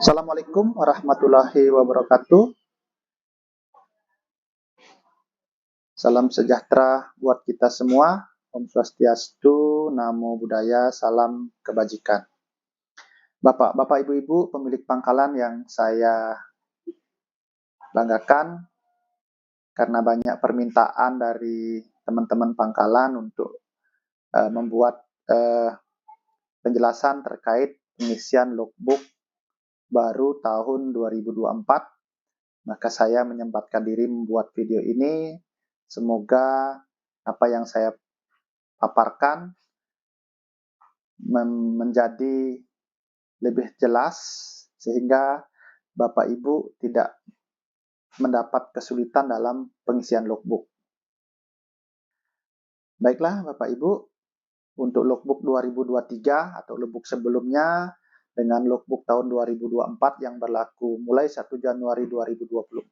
Assalamualaikum warahmatullahi wabarakatuh. Salam sejahtera buat kita semua. Om Swastiastu, Namo Buddhaya, salam kebajikan. Bapak, Ibu-ibu pemilik pangkalan yang saya banggakan, karena banyak permintaan dari teman-teman pangkalan untuk membuat penjelasan terkait pengisian logbook baru tahun 2024. Maka saya menyempatkan diri membuat video ini. Semoga apa yang saya paparkan menjadi lebih jelas sehingga Bapak Ibu tidak mendapat kesulitan dalam pengisian logbook. Baiklah Bapak Ibu, untuk logbook 2023 atau logbook sebelumnya dengan logbook tahun 2024 yang berlaku mulai 1 Januari 2024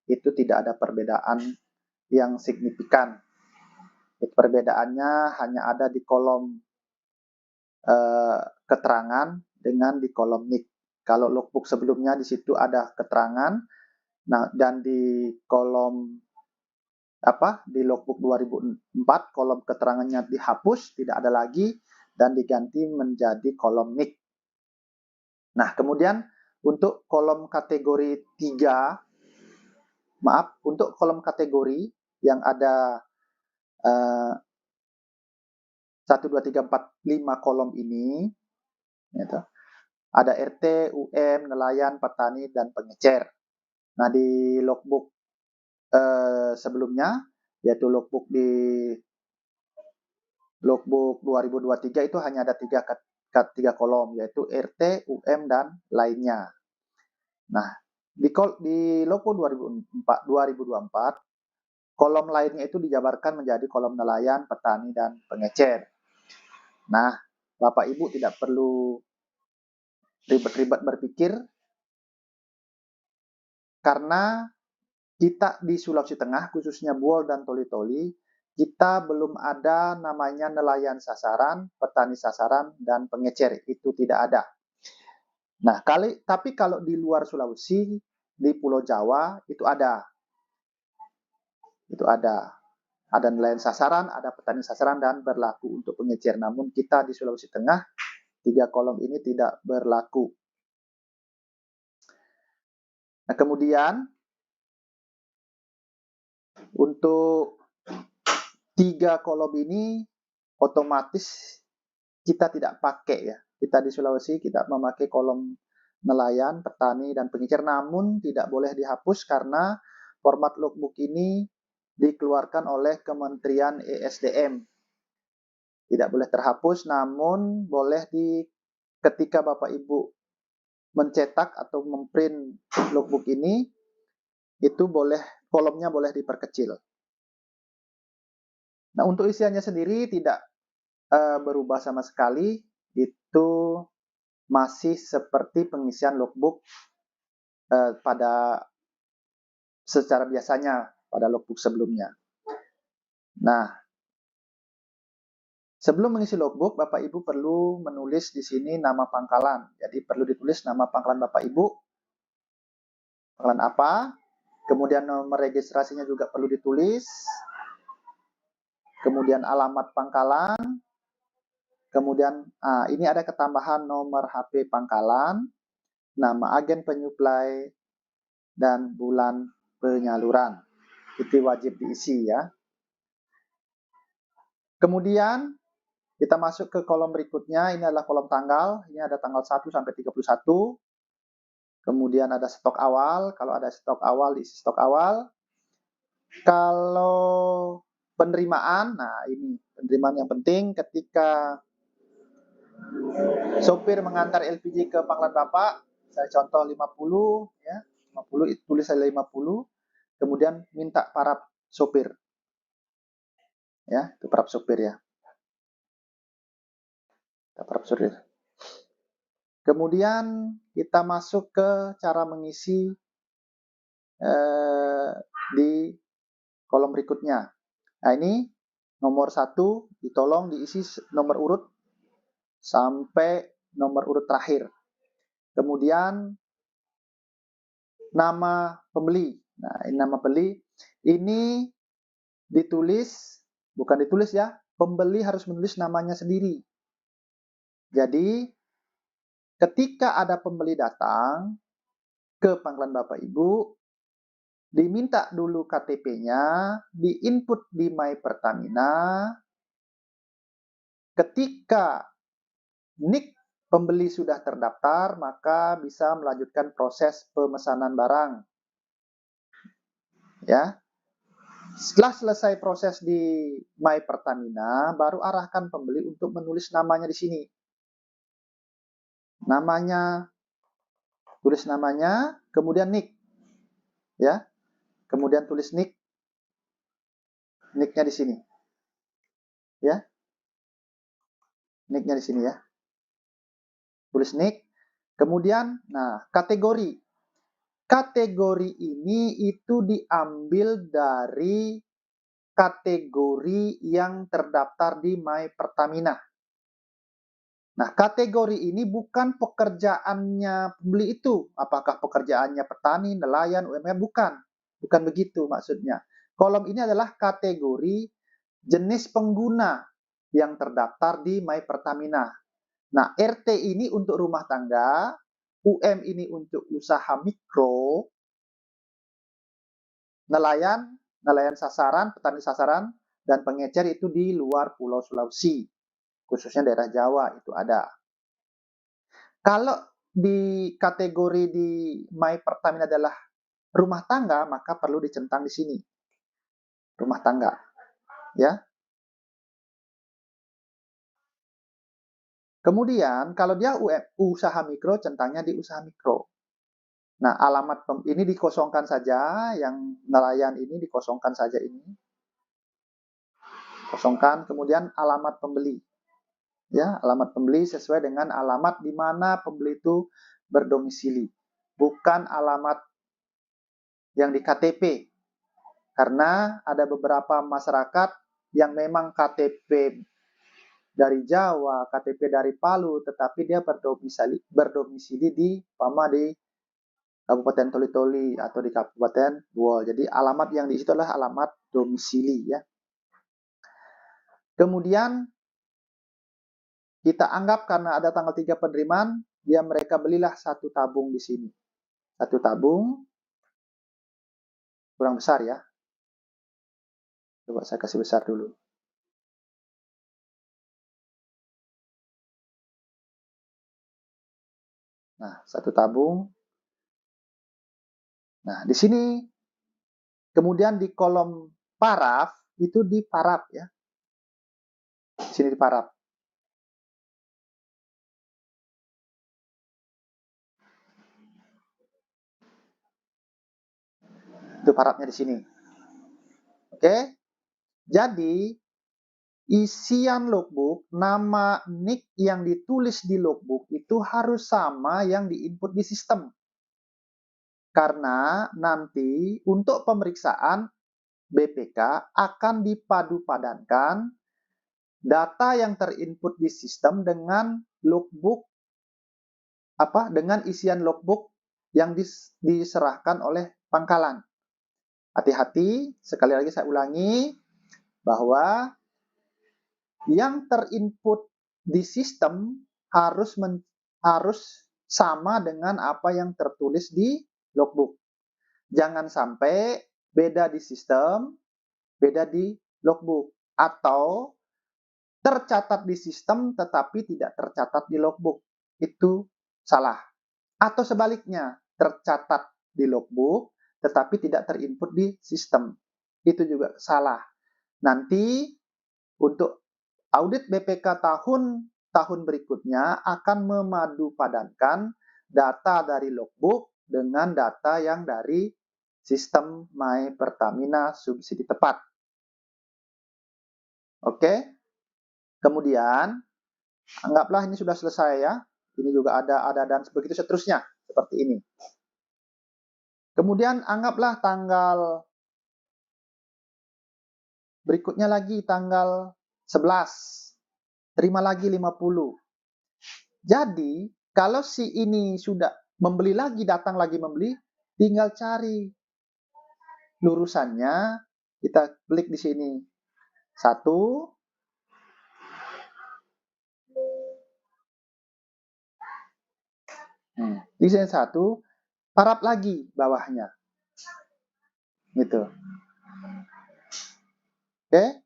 itu tidak ada perbedaan yang signifikan. Perbedaannya hanya ada di kolom keterangan dengan di kolom NIK. Kalau logbook sebelumnya di situ ada keterangan, nah dan di kolom di logbook 2004 kolom keterangannya dihapus, tidak ada lagi dan diganti menjadi kolom NIK. Nah, kemudian untuk kolom kategori 3, untuk kolom kategori yang ada 1, 2, 3, 4, 5 kolom ini, gitu. Ada RT, UM, nelayan, petani, dan pengecer. Nah, di logbook sebelumnya, yaitu logbook 2023 itu hanya ada 3 kolom, yaitu RT, UM, dan lainnya. Nah, di logbook 2024, kolom lainnya itu dijabarkan menjadi kolom nelayan, petani, dan pengecer. Nah, Bapak Ibu tidak perlu ribet-ribet berpikir, karena kita di Sulawesi Tengah, khususnya Buol dan Toli-Toli, kita belum ada namanya nelayan sasaran, petani sasaran, dan pengecer. Itu tidak ada. Nah, tapi kalau di luar Sulawesi, di Pulau Jawa, itu ada. Itu ada. Ada nelayan sasaran, ada petani sasaran, dan berlaku untuk pengecer. Namun kita di Sulawesi Tengah, 3 kolom ini tidak berlaku. Nah, kemudian untuk 3 kolom ini otomatis kita tidak pakai ya. Kita di Sulawesi kita memakai kolom nelayan, petani, dan pengecer. Namun tidak boleh dihapus karena format logbook ini dikeluarkan oleh Kementerian ESDM. Tidak boleh terhapus, namun boleh ketika Bapak Ibu mencetak atau memprint logbook ini, itu kolomnya boleh diperkecil. Nah, untuk isiannya sendiri tidak berubah sama sekali, itu masih seperti pengisian logbook secara biasanya pada logbook sebelumnya. Nah, sebelum mengisi logbook, Bapak Ibu perlu menulis di sini nama pangkalan. Jadi perlu ditulis nama pangkalan Bapak Ibu, pangkalan apa, kemudian nomor registrasinya juga perlu ditulis, kemudian alamat pangkalan, kemudian ini ada ketambahan nomor HP pangkalan, nama agen penyuplai, dan bulan penyaluran. Itu wajib diisi ya. Kemudian kita masuk ke kolom berikutnya, ini adalah kolom tanggal, ini ada tanggal 1 sampai 31. Kemudian ada stok awal, kalau ada stok awal diisi stok awal. Kalau penerimaan, nah ini penerimaan yang penting ketika sopir mengantar LPG ke pangkalan Bapak, saya contoh 50 ya, 50 itu tulis saya 50, kemudian minta para sopir. Ya, itu para sopir ya. Para sopir. Kemudian kita masuk ke cara mengisi di kolom berikutnya. Nah, ini nomor 1 ditolong diisi nomor urut sampai nomor urut terakhir. Kemudian nama pembeli. Nah, ini nama pembeli. Ini ditulis, bukan ditulis ya, pembeli harus menulis namanya sendiri. Jadi, ketika ada pembeli datang ke panggilan Bapak Ibu, diminta dulu KTP-nya, diinput di My Pertamina. Ketika NIK pembeli sudah terdaftar, maka bisa melanjutkan proses pemesanan barang. Ya. Setelah selesai proses di My Pertamina, baru arahkan pembeli untuk menulis namanya di sini. Namanya, tulis namanya, kemudian NIK. Ya. Kemudian tulis NIK. NIK-nya di sini. Ya. NIK-nya di sini ya. Tulis NIK. Kemudian, nah, kategori. Kategori ini itu diambil dari kategori yang terdaftar di My Pertamina. Nah, kategori ini bukan pekerjaannya pembeli itu. Apakah pekerjaannya petani, nelayan, UMR? Bukan. Bukan begitu maksudnya. Kolom ini adalah kategori jenis pengguna yang terdaftar di My Pertamina. Nah, RT ini untuk rumah tangga, UM ini untuk usaha mikro, nelayan sasaran, petani sasaran, dan pengecer itu di luar Pulau Sulawesi. Khususnya daerah Jawa itu ada. Kalau di kategori di My Pertamina adalah rumah tangga, maka perlu dicentang di sini. Rumah tangga. Ya. Kemudian kalau dia usaha mikro, centangnya di usaha mikro. Nah, alamat ini dikosongkan saja, yang nelayan ini dikosongkan saja ini. Kosongkan, kemudian alamat pembeli. Ya, alamat pembeli sesuai dengan alamat di mana pembeli itu berdomisili, bukan alamat yang di KTP. Karena ada beberapa masyarakat yang memang KTP dari Jawa, KTP dari Palu, tetapi dia berdomisili di Kabupaten Toli-Toli atau di Kabupaten Buol. Jadi alamat yang di situ adalah alamat domisili ya. Kemudian kita anggap karena ada tanggal 3 penerimaan, mereka belilah satu tabung di sini. Satu tabung, kurang besar ya. Coba saya kasih besar dulu. Nah, satu tabung. Nah, di sini kemudian di kolom paraf itu di paraf ya. Di sini di paraf. Itu parafnya di sini. Oke. Jadi isian logbook, nama NIK yang ditulis di logbook itu harus sama yang diinput di sistem. Karena nanti untuk pemeriksaan BPK akan dipadu-padankan data yang terinput di sistem dengan logbook dengan isian logbook yang diserahkan oleh pangkalan. Hati-hati, sekali lagi saya ulangi bahwa yang terinput di sistem harus sama dengan apa yang tertulis di logbook. Jangan sampai beda di sistem, beda di logbook, atau tercatat di sistem tetapi tidak tercatat di logbook. Itu salah. Atau sebaliknya, tercatat di logbook tetapi tidak terinput di sistem. Itu juga salah. Nanti untuk audit BPK tahun berikutnya akan memadu-padankan data dari logbook dengan data yang dari sistem My Pertamina subsidi tepat. Oke. Kemudian anggaplah ini sudah selesai ya. Ini juga ada dan begitu seterusnya seperti ini. Kemudian anggaplah tanggal berikutnya lagi tanggal 11. Terima lagi 50. Jadi, kalau si ini sudah membeli lagi, datang lagi membeli, tinggal cari lurusannya, kita klik di sini. 1, di sini 1, parap lagi bawahnya. Gitu. Oke?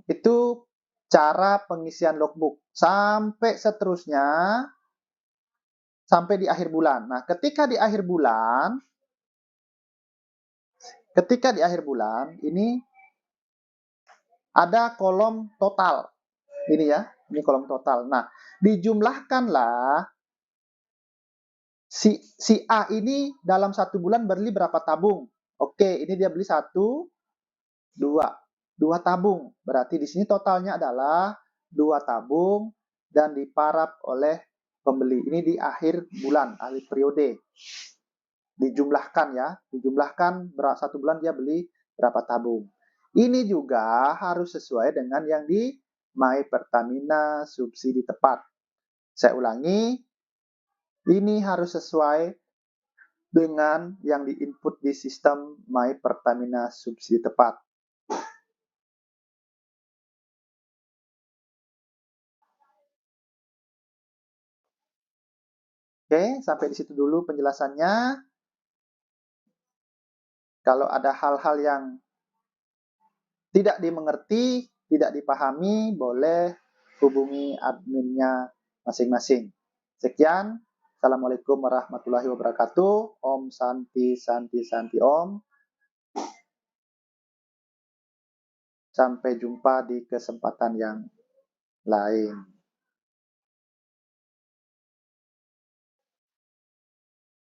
Itu cara pengisian logbook sampai seterusnya sampai di akhir bulan. Nah, ketika di akhir bulan ini ada kolom total. Ini ya, ini kolom total. Nah, dijumlahkanlah si A ini dalam 1 bulan beli berapa tabung. Oke, ini dia beli 1, 2 tabung. Berarti di sini totalnya adalah 2 tabung dan diparap oleh pembeli. Ini di akhir bulan, akhir periode. Dijumlahkan ya, dijumlahkan 1 bulan dia beli berapa tabung. Ini juga harus sesuai dengan yang di My Pertamina subsidi tepat. Saya ulangi, ini harus sesuai dengan yang diinput di sistem My Pertamina subsidi tepat. Oke, sampai di situ dulu penjelasannya. Kalau ada hal-hal yang tidak dimengerti, tidak dipahami, boleh hubungi adminnya masing-masing. Sekian. Assalamualaikum warahmatullahi wabarakatuh. Om Santi Santi Santi Om. Sampai jumpa di kesempatan yang lain.